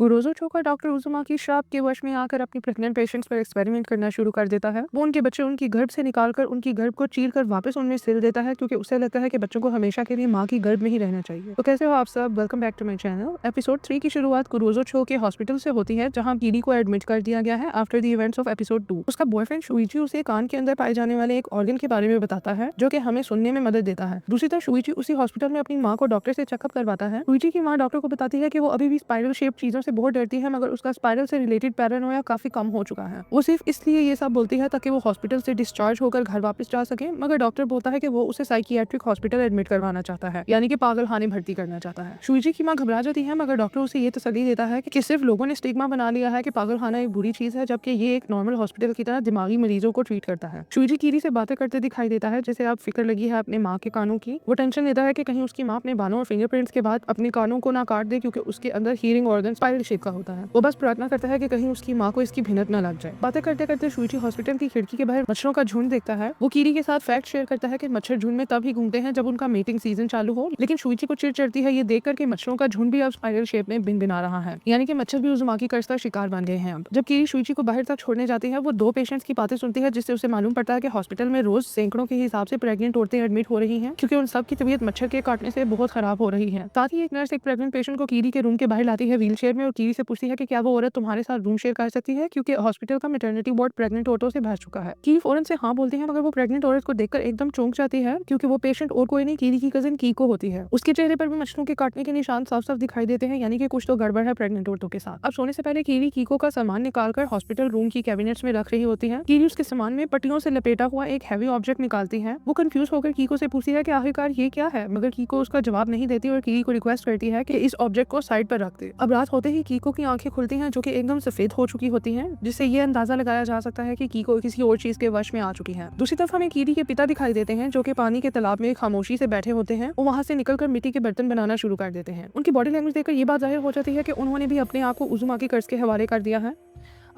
कुरोज़ो चोका doctor Uzumaki श्राप के वश में आकर अपनी प्रेग्नेंट पेशेंट्स पर एक्सपेरिमेंट करना शुरू कर देता है। वो उनके बच्चे उनकी गर्भ से निकालकर उनकी गर्भ को चीर कर वापस उनमें सिल देता है, क्योंकि उसे लगता है कि बच्चों को हमेशा के लिए माँ की गर्भ में ही रहना चाहिए। तो कैसे हो आप सब? Welcome back to my channel. Episode 3 की शुरुआत कुरोज़ो चो के हॉस्पिटल से होती है, जहाँ कीरी को एडमिट कर दिया गया है after the events of episode 2। उसका बॉयफ्रेंड शुइची उसे कान के अंदर पाए जाने वाले एक ऑर्गन के बारे में बताता है, जो कि हमें सुनने में मदद देता है। दूसरी तरफ शुइची उसी हॉस्पिटल में अपनी माँ को डॉक्टर से चेकअप करवाता है। शुइची की माँ डॉक्टर को बताती है कि वो अभी भी स्पाइरल शेप चीजों से बहुत डरती है, मगर उसका स्पाइरल से रिलेटेड पैरानोया काफी कम हो चुका है। वो सिर्फ इसलिए ये सब बोलती है ताकि वो हॉस्पिटल से डिस्चार्ज होकर घर वापस जा सके, मगर डॉक्टर बोलता है कि वो उसे साइकियाट्रिक हॉस्पिटल एडमिट करवाना चाहता है, यानी कि पागलखाने भर्ती करना चाहता है। शुइची की माँ घबरा जाती है, मगर डॉक्टर उसे ये तसल्ली देता है कि सिर्फ लोगों ने स्टिग्मा बना लिया है कि पागलखाना एक बुरी चीज है, जबकि ये एक नॉर्मल हॉस्पिटल की तरह दिमागी मरीजों को ट्रीट करता है। शुइची कीरी से बातें करते दिखाई देता है, जैसे आप फिक्र लगी है अपने माँ के कानों की। वो टेंशन लेता है कि कहीं उसकी माँ अपने बालों और फिंगरप्रिंट्स के बाद अपने कानों को ना काट दे, क्योंकि उसके अंदर हीयरिंग ऑर्गन स्पाइरल शेप का होता है। वो बस प्रार्थना करता है कि कहीं उसकी माँ को इसकी भिनक न लग जाए। बातें करते करते शुइची हॉस्पिटल की खिड़की के बाहर मच्छरों का झुंड देखता है। वो कीरी के साथ फैक्ट शेयर करता है कि मच्छर झुंड में तब ही घूमते हैं जब उनका मीटिंग सीजन चालू हो, लेकिन शुइची को चिढ़ चढ़ती है ये देखकर कि मच्छरों का झुंड भी अब स्पाइरल शेप में भिन-भिना रहा है, यानी कि मच्छर भी उज़ुमाकी कर्ज का शिकार बन गए हैं। अब जब कीरी शुइची को बाहर तक छोड़ने जाती है, वो 2 पेशेंट्स की बातें सुनती है, जिससे उसे मालूम पड़ता है कि हॉस्पिटल में रोज सैकड़ों के हिसाब से प्रेग्नेंट औरतें एडमिट हो रही हैं, क्योंकि उन सब की तबीयत मच्छर के काटने से बहुत खराब हो रही है। साथ ही एक नर्स एक प्रेग्नेंट पेशेंट को कीरी के रूम के बाहर लाती है व्हीलचेयर में, और कीरी से पूछती है कि क्या वो औरत तुम्हारे साथ रूम शेयर कर सकती है, क्योंकि हॉस्पिटल का मैटरनिटी वार्ड प्रेग्नेंट औरतों से भर चुका है। कीरी फौरन से हाँ बोलती है, मगर वो प्रेग्नेंट औरत को देखकर एकदम चौंक जाती है, क्योंकि वो पेशेंट और कोई नहीं कीरी की कजिन कीको होती है। उसके चेहरे पर भी मच्छरों के काटने के निशान साफ साफ दिखाई देते हैं, यानी कि कुछ तो गड़बड़ है प्रेग्नेंट औरतों के साथ। अब सोने से पहले कीरी कीको का सामान निकालकर हॉस्पिटल रूम की कैबिनेट्स में रख रही होती है। कीरी उसके सामान में पट्टियों से लपेटा हुआ एक हैवी ऑब्जेक्ट निकालती है। वो कंफ्यूज होकर कीको से पूछती है कि आखिरकार ये क्या है, मगर कीको उसका जवाब नहीं देती और कीरी को रिक्वेस्ट करती है कि इस ऑब्जेक्ट को साइड पर रख दे। अब रात होते ही कीको की आंखें खुलती हैं, जो कि एकदम सफेद हो चुकी होती हैं, जिससे ये अंदाजा लगाया जा सकता है कि कीको किसी और चीज के वश में आ चुकी है। दूसरी तरफ हमें कीरी के पिता दिखाई देते हैं, जो कि पानी के तालाब में खामोशी से बैठे होते हैं। वो वहां से निकलकर मिट्टी के बर्तन बनाना शुरू कर देते हैं। उनकी बॉडी लैंग्वेज देखकर ये बात जाहिर हो जाती है कि उन्होंने भी अपने आप को उज़ुमाकी कर्ज के हवाले कर दिया है।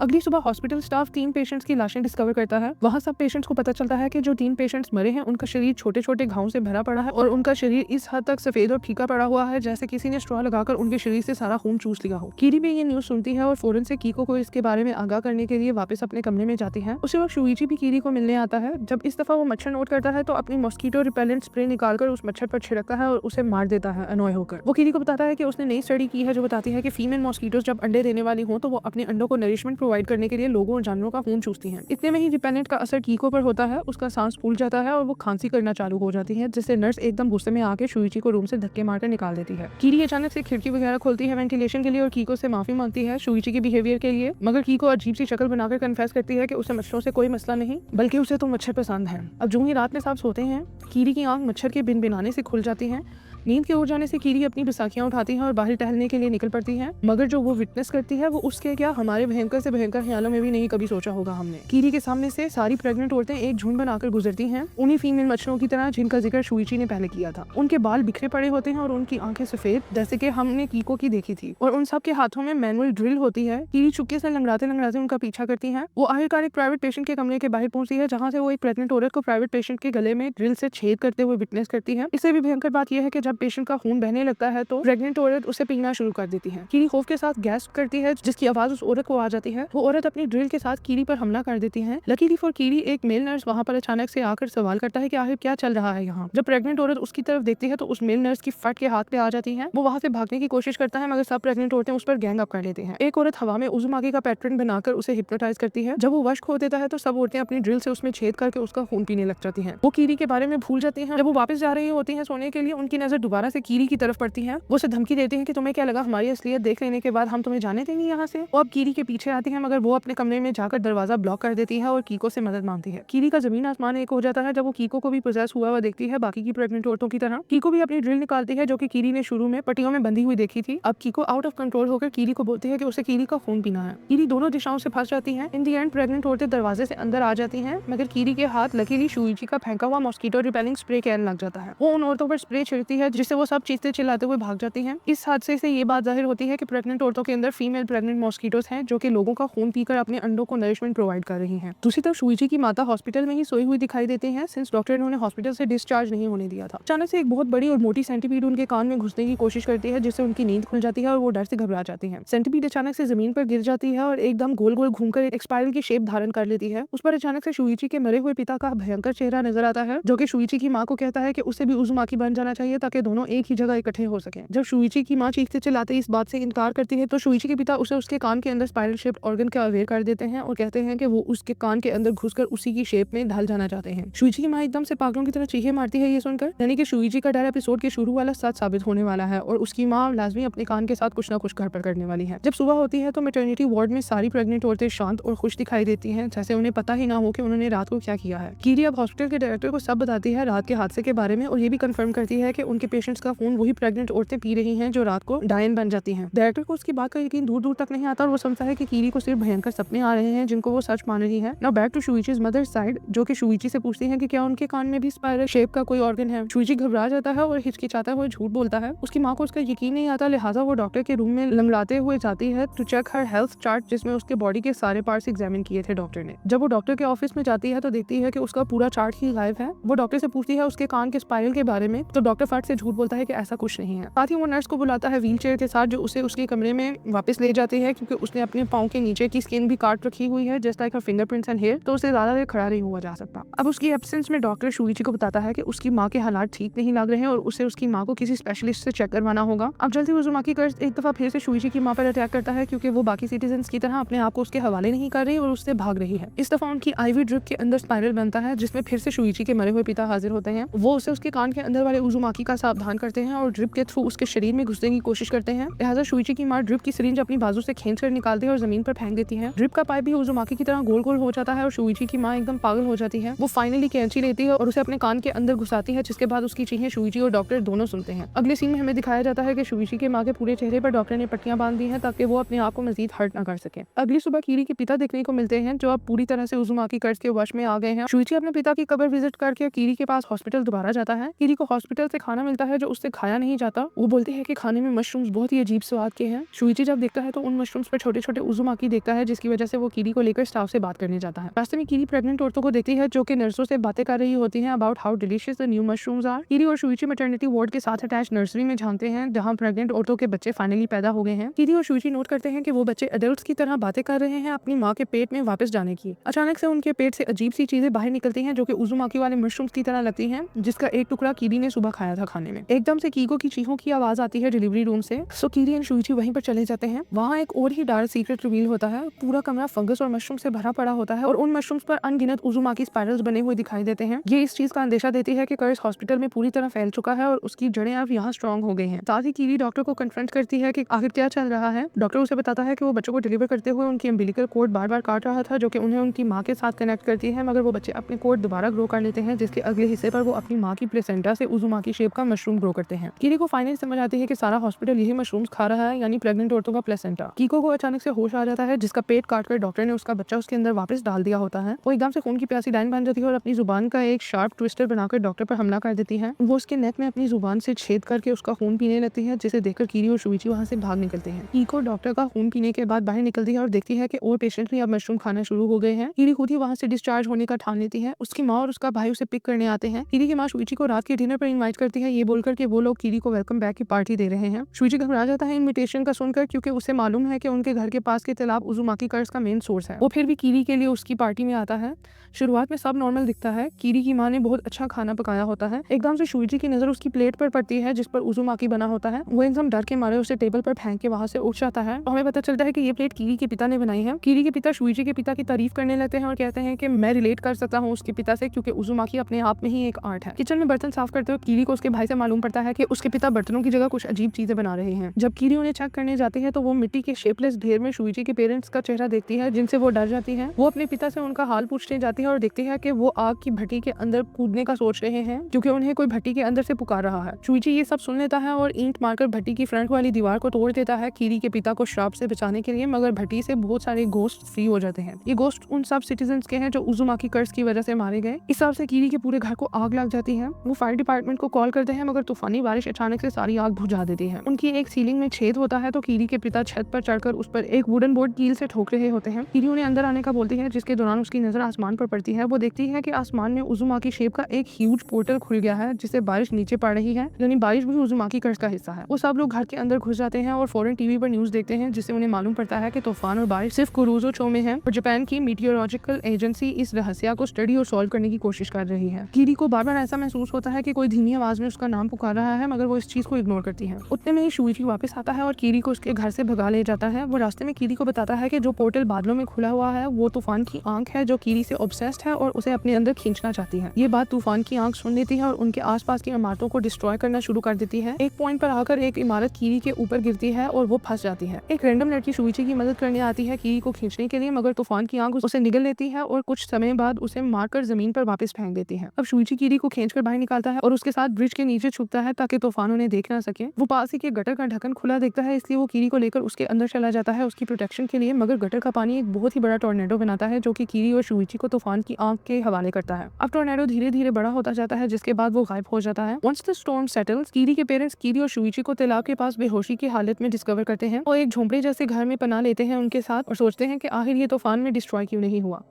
अगली सुबह हॉस्पिटल स्टाफ 3 पेशेंट्स की लाशें डिस्कवर करता है। वहाँ सब पेशेंट्स को पता चलता है कि जो 3 पेशेंट्स मरे हैं, उनका शरीर छोटे छोटे घावों से भरा पड़ा है, और उनका शरीर इस हद तक सफेद और फीका पड़ा हुआ है जैसे किसी ने स्ट्रॉ लगाकर उनके शरीर से सारा खून चूस लिया हो। कीरी भी ये न्यूज सुनती है और फौरन से कीको को इसके बारे में आगाह करने के लिए वापस अपने कमरे में जाती है। उसी वक्त शुइची भी कीरी को मिलने आता है। जब इस दफा वो मच्छर नोट करता है, तो अपनी मॉस्किटो रिपेलेंट स्प्रे निकालकर उस मच्छर पर छिड़कता है और उसे मार देता है अनॉय होकर। वो कीरी को बताता है कि उसने नई स्टडी की है जो बताती है कि फीमेल मॉस्किटोज जब अंडे देने वाली हो, तो वो अपने अंडों को नरिशमेंट प्रोवाइड करने के लिए लोगों और जानवरों का खून चूसती हैं। इतने में ही रिपेलेंट का असर कीको पर होता है। उसका सांस फूल जाता है और वो खांसी करना चालू हो जाती है, जिससे नर्स एकदम गुस्से में आके शुइची को रूम से धक्के मारकर निकाल देती है। कीरी अचानक से खिड़की वगैरह खोलती है वेंटिलेशन के लिए और कीको से माफी मांगती है शुइची के बिहेवियर के लिए, मगर कीको अजीब सी शक्ल बनाकर कन्फेस करती है कि उसे मच्छरों से कोई मसला नहीं, बल्कि उसे तो मच्छर पसंद है। अब जो ही रात में सब सोते हैं, कीरी की आंख मच्छर के बिन-बिनाने से खुल जाती है। नींद के उड़ जाने से कीरी अपनी बिसाखियां उठाती है और बाहर टहलने के लिए निकल पड़ती है, मगर जो वो विटनेस करती है वो उसके क्या हमारे भयंकर से भयंकर ख्यालों में भी नहीं कभी सोचा होगा हमने। कीरी के सामने से सारी प्रेग्नेंट औरतें एक झुंड बनाकर गुजरती हैं, उन्हीं फीमेल मच्छरों की तरह जिनका जिक्र शुइची ने पहले किया था। उनके बाल बिखरे पड़े होते हैं और उनकी आंखें सफेद, जैसे कि हमने कीको की देखी थी, और उन सब के हाथों में मैनुअल ड्रिल होती है। कीरी चुपके से लंगड़ाते लंगड़ाते उनका पीछा करती है। वो आखिरकार एक प्राइवेट पेशेंट के कमरे के बाहर पहुंचती है, जहाँ से वो एक प्रेग्नेंट औरत को प्राइवेट पेशेंट के गले में ड्रिल से छेद करते हुए विटनेस करती है। इससे भी भयंकर बात यह है कि जब पेशेंट का खून बहने लगता है, तो प्रेग्नेंट औरत उसे पीना शुरू कर देती है। कीरी खौफ के साथ गैस करती है, जिसकी आवाज उस औरत को आ जाती है। वो औरत अपनी ड्रिल के साथ कीरी पर हमला कर देती है। लकीली फॉर कीरी, एक मेल नर्स वहाँ पर अचानक से आकर सवाल करता है कि आखिर क्या चल रहा है यहाँ। जब प्रेग्नेंट औरत उसकी तरफ देखती है, तो उस मेल नर्स की फट के हाथ पे आ जाती है। वो वहाँ से भागने की कोशिश करता है, मगर सब प्रेग्नेंट औरतें उस पर गैंग अप कर लेती हैं। एक औरत हवा में उज़ुमाकी का पैटर्न बनाकर उसे हिप्नोटाइज करती है। जब वो वश खो देता है, तो सब औरतें अपनी ड्रिल से उसमें छेद करके उसका खून पीने लग जाती हैं। वो कीरी के बारे में भूल जाती हैं। जब वो वापस जा रही होती है सोने के लिए, उनकी नजर दोबारा से कीरी की तरफ पड़ती है। वो उसे धमकी देती है कि तुम्हें क्या लगा हमारी असलियत देख लेने के बाद हम तुम्हें जाने देंगे यहाँ से। वो अब कीरी के पीछे आती है, मगर वो अपने कमरे में जाकर दरवाजा ब्लॉक कर देती है और कीको से मदद मांगती है। कीरी का जमीन आसमान एक हो जाता है जब वो कीको को भी पोजेस हुआ देखती है, बाकी की प्रेग्नेंट औरतों की तरह। कीको भी अपनी ड्रिल निकालती है, जो कि कीरी ने शुरू में पट्टियों में बंधी हुई देखी थी। अब कीको आउट ऑफ कंट्रोल होकर कीरी को बोलती है कि उसे कीरी का खून पीना है। कीरी दोनों दिशाओं से फंस जाती है। इन दी एंड प्रेग्नेंट औरतें दरवाजे से अंदर आ जाती हैं, मगर कीरी के हाथ लकीली शुइची का फेंका हुआ मॉस्किटो रिपेलिंग स्प्रे कैन लग जाता है। वो उन औरतों पर स्प्रे छिड़कती है जिससे वो सब चीखते चिल्लाते हुए भाग जाती हैं। इस हादसे से ये बात जाहिर होती है कि प्रेग्नेंट औरतों के अंदर फीमेल प्रेग्नेंट मॉस्किटोस हैं जो कि लोगों का खून पीकर अपने अंडों को नरिशमेंट प्रोवाइड कर रही हैं। दूसरी तरफ शुईची की माता हॉस्पिटल में ही सोई हुई दिखाई देती हैं सिंस डॉक्टर ने उन्हें हॉस्पिटल से डिस्चार्ज नहीं होने दिया था। अचानक से एक बहुत बड़ी और मोटी सेंटीपीड उनके कान में घुसने की कोशिश करती है जिससे उनकी नींद खुल जाती है और वो डर से घबरा जाती है। सेंटीपीड अचानक से जमीन पर गिर जाती है और एकदम गोल गोल घूमकर एक स्पाइरल की शेप धारण कर लेती है। उस पर अचानक से शुईची के मरे हुए पिता का भयंकर चेहरा नजर आता है जो कि शुईची की माँ को कहता है कि उसे भी उज़ुमाकी बन जाना चाहिए ताकि दोनों एक ही जगह इकट्ठे हो सकें। जब शुईची की माँ चीखते चिल्लाते इस बात से इनकार करती है तो शुईची के पिता उसे उसके कान के अंदर स्पाइरल शेप्ड ऑर्गन का अवेयर कर देते हैं और कहते हैं कि वो उसके कान के अंदर घुसकर उसी की शेप में ढल जाना चाहते हैं। शुईची की माँ एकदम से पागलों की तरह चीखें मारती है ये सुनकर, यानी कि शुईची का डर एपिसोड के शुरू वाला सच साबित होने वाला है और उसकी माँ लाजमी अपने कान के साथ कुछ ना कुछ गड़बड़ करने वाली है। जब सुबह होती है तो मैटरनिटी वार्ड में सारी प्रेग्नेंट औरतें शांत और खुश दिखाई देती हैं, जैसे उन्हें पता ही ना हो कि उन्होंने रात को क्या किया है। कीरी अब हॉस्पिटल के डायरेक्टर को सब बताती है रात के हादसे के बारे में और ये भी कंफर्म करती है कि उनके पेशेंट्स का खून वही प्रेग्नेंट औरतें पी रही हैं जो रात को डायन बन जाती हैं। डायरेक्टर को उसकी बात का यकीन दूर दूर तक नहीं आता और वो समझता है कि कीरी को सिर्फ भयंकर सपने आ रहे हैं जिनको वो सच मान रही है। Now back to Shuichi's mother side, जो कि शुईची से पूछती है कि क्या उनके कान में भी स्पाइरल शेप का कोई ऑर्गन है। शुईची घबरा जाता है और हिचकिचाता हुआ झूठ बोलता है। उसकी माँ को उसका यकीन नहीं आता, लिहाजा वो डॉक्टर के रूम में लंगड़ाते हुए जाती है to check her health chart जिसमें उसके बॉडी के सारे पार्ट्स एग्जामिन किए थे डॉक्टर ने। जब वो डॉक्टर के ऑफिस में जाती है तो देखती है कि उसका पूरा चार्ट ही गायब है। वो डॉक्टर से पूछती है उसके कान के स्पाइरल के बारे में तो डॉक्टर फट से झूठ बोलता है कि ऐसा कुछ नहीं है। साथ ही वो नर्स को बुलाता है व्हील चेयर के साथ जो उसे उसके कमरे में वापस ले जाती है क्योंकि उसने अपने पाँव के नीचे की स्किन भी काट रखी हुई है just like her fingerprints and hair, तो उसे ज्यादा देर खड़ा नहीं हुआ जा सकता। अब उसकी एब्सेंस में डॉक्टर शुईची को बताता है कि उसकी माँ के हालात ठीक नहीं लग रहे हैं और उसे उसकी माँ को किसी स्पेशलिस्ट से चेक करवाना होगा। अब जल्दी उज़ुमाकी कर्ज एक दफा फिर से शुईची की माँ पर अटैक करता है क्योंकि वो बाकी सिटीजन्स की तरह अपने आप को उसके हवाले नहीं कर रही और उससे भाग रही है। इस दफा उनकी आईवी ड्रिप के अंदर स्पाइरल बनता है जिसमें फिर से शुईची के मरे हुए पिता हाजिर होते हैं। वो उसे उसके कान के अंदर वाले उज़ुमाकी का सावधान करते हैं और ड्रिप के थ्रू उसके शरीर में घुसने की कोशिश करते हैं। लिहाजा शुईची की माँ ड्रिप की सिरिंज अपनी बाजू से खींचकर निकालती है और जमीन पर फेंक देती है। ड्रिप का पाइप भी उज़ुमाकी की तरह गोल गोल हो जाता है और शुईची की माँ एकदम पागल हो जाती है। वो फाइनली कैंची लेती है और उसे अपने कान के अंदर घुसाती है जिसके बाद उसकी चीखें शुईची और डॉक्टर दोनों सुनते हैं। अगले सीन में हमें दिखाया जाता है कि शुईची के माँ के पूरे चेहरे पर डॉक्टर ने पट्टियां बांध दी हैं ताकि वो अपने आप को मजीद हर्ट न कर सके। अगली सुबह कीरी के पिता देखने को मिलते हैं जो अब पूरी तरह से उज़ुमाकी कर्ज के वश में आ गए हैं। शुईची अपने पिता की कब्र विजिट करके कीरी के पास हॉस्पिटल दोबारा जाता है। कीरी को हॉस्पिटल से खाना मिलता है जो उससे खाया नहीं जाता। वो बोलती है कि खाने में मशरूम्स बहुत ही अजीब स्वाद के हैं। शुईची जब देखता है तो उन मशरूम्स पर छोटे छोटे उज़ुमाकी देखता है जिसकी वजह से वो कीरी को लेकर स्टाफ से बात करने जाता है। रास्ते में कीरी प्रेग्नेंट औरतों को देखती है जो कि नर्सों से बातें कर रही होती हैं about how delicious the new mushrooms are. Kiri और शुईची मैटरनिटी वार्ड के साथ अटैच नर्सरी में झांकते हैं जहां प्रेग्नेंट औरतों के बच्चे फाइनली पैदा हो गए हैं। कीरी और शुईची नोट करते हैं कि वो बच्चे एडल्ट्स की तरह बातें कर रहे हैं अपनी माँ के पेट में वापस जाने की। अचानक से उनके पेट से अजीब सी चीजें बाहर निकलती हैं जो कि उज़ुमाकी वाले मशरूम्स की तरह लगती हैं जिसका एक टुकड़ा कीरी ने सुबह खाया था खाने में। एकदम से कीको की चीखों की आवाज आती है डिलीवरी रूम से। सो कीरी एंड शुईची वहीं पर चले जाते हैं। वहाँ एक और ही डार्क सीक्रेट रिवील होता है। पूरा कमरा फंगस और मशरूम से भरा पड़ा होता है और उन मशरूम्स पर अनगिनत उज़ुमाकी स्पाइरल्स बने हुए दिखाई देते हैं। ये इस चीज का अंदेशा देती है कि कर्ज हॉस्पिटल में पूरी तरह फैल चुका है और उसकी जड़ें अब यहाँ स्ट्रॉन्ग हो गई हैं। साथ ही कीरी डॉक्टर को कन्फ्रंट करती है कि आखिर क्या चल रहा है। डॉक्टर उसे बताता है कि वो बच्चों को डिलीवर करते हुए उनकी अम्बिलिकल कोड बार बार काट रहा था जो कि उन्हें उनकी माँ के साथ कनेक्ट करती है, मगर वो बच्चे अपने कोड दोबारा ग्रो कर लेते हैं जिसके अगले हिस्से पर वो अपनी माँ की प्लेसेंटा से उज़ुमाकी शेप का मशरूम ग्रो करते हैं। कीरी को फाइनली समझ आती है कि सारा हॉस्पिटल यही मशरूम्स खा रहा है, यानी प्रेग्नेंट औरतों का प्लेसेंटा। कीको को अचानक से होश आ जाता है जिसका पेट काटकर डॉक्टर ने उसका बच्चा उसके अंदर वापस डाल दिया होता है। वो एकदम से खून की प्यासी डायन बन जाती है और अपनी जुबान का एक शार्प ट्विस्टर बनाकर डॉक्टर पर हमला कर देती है। वो उसके नेक में अपनी जुबान से छेद करके उसका खून पीने लगती है जिसे देखकर कीरी और शुईची वहाँ से भाग निकलते हैं। कीको डॉक्टर का खून पीने के बाद बाहर निकलती है और देखती है कि और पेशेंट भी अब मशरूम खाना शुरू हो गए हैं। कीरी खुद ही वहाँ से डिस्चार्ज होने का ठान लेती है। उसकी माँ और उसका भाई उसे पिक करने आते हैं। कीरी की माँ शुईची को रात के डिनर पर इनवाइट करती है ये बोलकर कि वो लोग कीरी को वेलकम बैक की पार्टी दे रहे हैं। शुईची घबरा जाता है इनविटेशन का सुनकर क्योंकि उसे मालूम है कि उनके घर के पास के तालाब उज़ुमाकी कर्ज का मेन सोर्स है। वो फिर भी कीरी के लिए उसकी पार्टी में आता है। शुरुआत में सब नॉर्मल दिखता है। कीरी की माँ ने बहुत अच्छा खाना पकाया होता है। एकदम से शुईची की नजर उसकी प्लेट पर पड़ती है जिस पर उज़ुमाकी बना होता है। वो एकदम डर के मारे उसे टेबल पर फेंक के वहाँ से उठ जाता है। तो हमें पता चलता है कि ये प्लेट कीरी के पिता ने बनाई है। कीरी के पिता शुईची के पिता की तारीफ करने लगते हैं और कहते हैं कि मैं रिलेट कर सकता हूँ उसके पिता से क्योंकि उज़ुमाकी अपने आप में ही एक आर्ट है। किचन में बर्तन साफ करते हुए कीरी को उसके भाई से मालूम पड़ता है कि उसके पिता बर्तनों की जगह कुछ अजीब चीजें बना रहे हैं। जब कीरी उन्हें चेक करने जाती है तो वो मिट्टी के शेपलेस ढेर में शुईची के पेरेंट्स का चेहरा देखती है जिनसे वो डर जाती है। वो अपने पिता से उनका हाल पूछने जाती है और देखती है कि वो आग की भट्टी के अंदर कूदने का सोच रहे हैं क्योंकि उन्हें कोई भट्टी के अंदर से पुकार रहा है। शुईची ये सब सुन लेता है और ईंट मारकर भट्टी की फ्रंट वाली दीवार को तोड़ देता है कीरी के पिता को श्राप से बचाने के लिए, मगर भट्टी से बहुत सारे गोस्ट फ्री हो जाते हैं। ये गोस्ट उन सब सिटीजन्स के हैं जो उज़ुमाकी कर्ज की वजह से मारे गए। इस हिसाब से कीरी के पूरे घर को आग लग जाती है। वो फायर डिपार्टमेंट को कॉल करते हैं हैं मगर तूफानी बारिश अचानक से सारी आग बुझा देती है। उनकी एक सीलिंग में छेद होता है तो कीरी के पिता छत पर चढ़कर उस पर एक वुडन बोर्ड कील से ठोक रहे होते हैं। कीरी उन्हें अंदर आने का बोलती है, जिसके दौरान उसकी नजर आसमान पर पड़ती है। वो देखती है कि आसमान में उज़ुमाकी शेप का एक ह्यूज पोर्टल खुल गया है जिससे बारिश नीचे पड़ रही है, यानी बारिश भी उज़ुमाकी कर्ज का हिस्सा है। वो सब लोग घर के अंदर घुस जाते हैं और फौरन टीवी पर न्यूज देखते हैं, जिससे उन्हें मालूम पड़ता है कि तूफान और बारिश सिर्फ कुरूजो चो में है और जापान की मीटियोलॉजिकल एजेंसी इस रहस्य को स्टडी और सॉल्व करने की कोशिश कर रही है। कीरी को बार बार ऐसा महसूस होता है कि कोई धीमी आवाज में उसका नाम पुकार रहा है, मगर वो इस चीज को इग्नोर करती है। उतने में ही शूइची वापस आता है और कीरी को उसके घर से भगा ले जाता है। वो रास्ते में कीरी को बताता है कि जो पोर्टल बादलों में खुला हुआ है वो तूफान की आंख है जो कीरी से ऑब्सेस्ड है और उसे अपने अंदर खींचना चाहती है। ये बात तूफान की आंख सुन लेती है और उनके आसपास की इमारतों को डिस्ट्रॉय करना शुरू कर देती है। एक पॉइंट पर आकर एक इमारत कीरी के ऊपर गिरती है और वो फंस जाती है। एक रैंडम लड़की शूइची की मदद करने आती है कीरी को खींचने के लिए, मगर तूफान की आंख उसे निगल लेती है और कुछ समय बाद उसे मारकर जमीन पर वापस फेंक देती है। अब शूइची कीरी को खींचकर बाहर निकालता है और उसके साथ ब्रिज के नीचे छुपता है ताकि तूफान उन्हें देख ना सके। वो पास ही के गटर का ढक्कन खुला देखता है, इसलिए वो कीरी को लेकर उसके अंदर चला जाता है उसकी प्रोटेक्शन के लिए, मगर गटर का पानी एक बहुत ही बड़ा टॉर्नेडो बनाता है जो कि कीरी और शूइची को तूफान की आंख के हवाले करता है। अब टॉर्नेडो धीरे धीरे बड़ा होता जाता है, जिसके बाद वो गायब हो जाता है। वंस द स्टॉर्म सेटल्स, कीरी के पेरेंट्स कीरी और शूइची को तालाब के पास बेहोशी की हालत में डिस्कवर करते हैं और एक झोंपड़े जैसे घर में पनाह लेते हैं उनके साथ और सोचते हैं कि आखिर ये तूफान में डिस्ट्रॉय क्यों नहीं हुआ।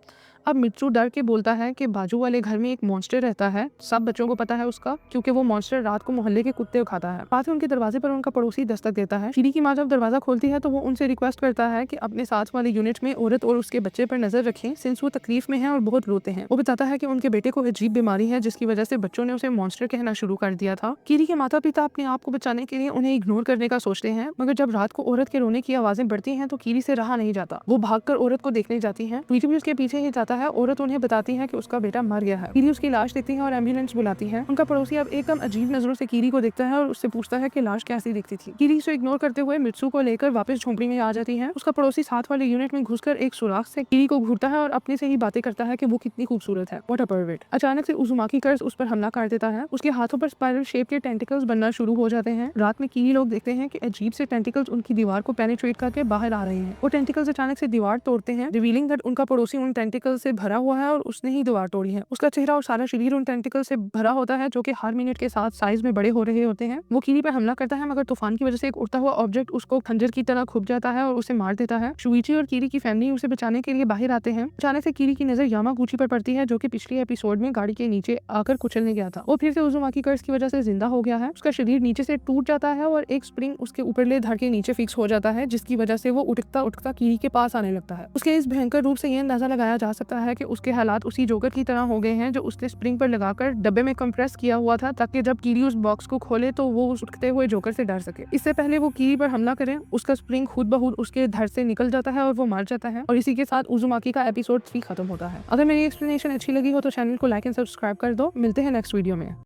अब मित्सु डर के बोलता है कि बाजू वाले घर में एक मॉन्स्टर रहता है, सब बच्चों को पता है उसका, क्योंकि वो मॉन्स्टर रात को मोहल्ले के कुत्ते खाता है। साथ ही उनके दरवाजे पर उनका पड़ोसी दस्तक देता है। कीरी की माँ जब दरवाजा खोलती है तो वो उनसे रिक्वेस्ट करता है कि अपने साथ वाले यूनिट में औरत और उसके बच्चे पर नजर रखें, सिंस वो तकलीफ में है और बहुत रोते हैं। वो बताता है कि उनके बेटे को अजीब बीमारी है जिसकी वजह से बच्चों ने उसे मॉन्स्टर कहना शुरू कर दिया था। कीरी के माता पिता अपने आप को बचाने के लिए उन्हें इग्नोर करने का सोचते हैं, मगर जब रात को औरत के रोने की आवाजें बढ़ती हैं तो कीरी से रहा नहीं जाता। वो भागकर औरत को देखने जाती है। कीरी भी उसके पीछे ही जाता है। औरत उन्हें बताती है कि उसका बेटा मर गया है। कीरी उसकी लाश देखती है और एम्बुलेंस बुलाती है। उनका पड़ोसी अब एकदम अजीब नजरों से कीरी को देखता है और उससे पूछता है कि लाश कैसी दिखती थी। कीरी इसे इग्नोर करते हुए मित्सु को लेकर वापस झोंपड़ी में आ जाती है। उसका पड़ोसी साथ वाले यूनिट में घुसकर एक सुराख से कीरी को घूरता है और अपने से ही बातें करता है कि वो कितनी खूबसूरत है। What a pervert. अचानक से उज़ुमाकी कर्ज उस पर हमला कर देता है। उसके हाथों पर स्पाइरल शेप के टेंटिकल्स बनना शुरू हो जाते हैं। रात में कीरी लोग देखते हैं कि अजीब से टेंटिकल्स उनकी दीवार को पेनिट्रेट करके बाहर आ रहे हैं। वो टेंटिकल्स अचानक से दीवार तोड़ते हैं, रिवीलिंग दैट उनका पड़ोसी उन टेंटिकल्स से भरा हुआ है और उसने ही दीवार तोड़ी है। उसका चेहरा और सारा शरीर उन टेंटिकल से भरा होता है जो कि हर मिनट के साथ साइज में बड़े हो रहे होते हैं। वो कीरी पर हमला करता है, मगर तूफान की वजह से एक उड़ता हुआ ऑब्जेक्ट उसको खंजर की तरह खुप जाता है और उसे मार देता है। शूइची और कीरी की फैमिली उसे बचाने के लिए बाहर आते हैं। अचानक से कीरी की नजर यामागुची पर पड़ती है जो कि पिछले एपिसोड में गाड़ी के नीचे आकर कुचलने गया था। वो फिर से उज़ुमाकी कर्ज की वजह से जिंदा हो गया है। उसका शरीर नीचे से टूट जाता है और एक स्प्रिंग उसके ऊपरले धड़ के नीचे फिक्स हो जाता है, जिसकी वजह से वो उठता उठता कीरी के पास आने लगता है। उसके इस भयंकर रूप से यह अंदाजा लगाया जा सकता है कि उसके हालात उसी जोकर की तरह हो गए हैं जो उसने स्प्रिंग पर लगाकर डब्बे में कंप्रेस किया हुआ था, ताकि जब कीरी उस बॉक्स को खोले तो वो उस उठते हुए जोकर से डर सके। इससे पहले वो कीरी पर हमला करे, उसका स्प्रिंग खुद ब खुद उसके धड़ से निकल जाता है और वो मर जाता है। और इसी के साथ उज़ुमाकी का एपिसोड 3 खत्म होता है। अगर मेरी एक्सप्लेनेशन अच्छी लगी हो तो चैनल को लाइक एंड सब्सक्राइब कर दो। मिलते हैं नेक्स्ट वीडियो में।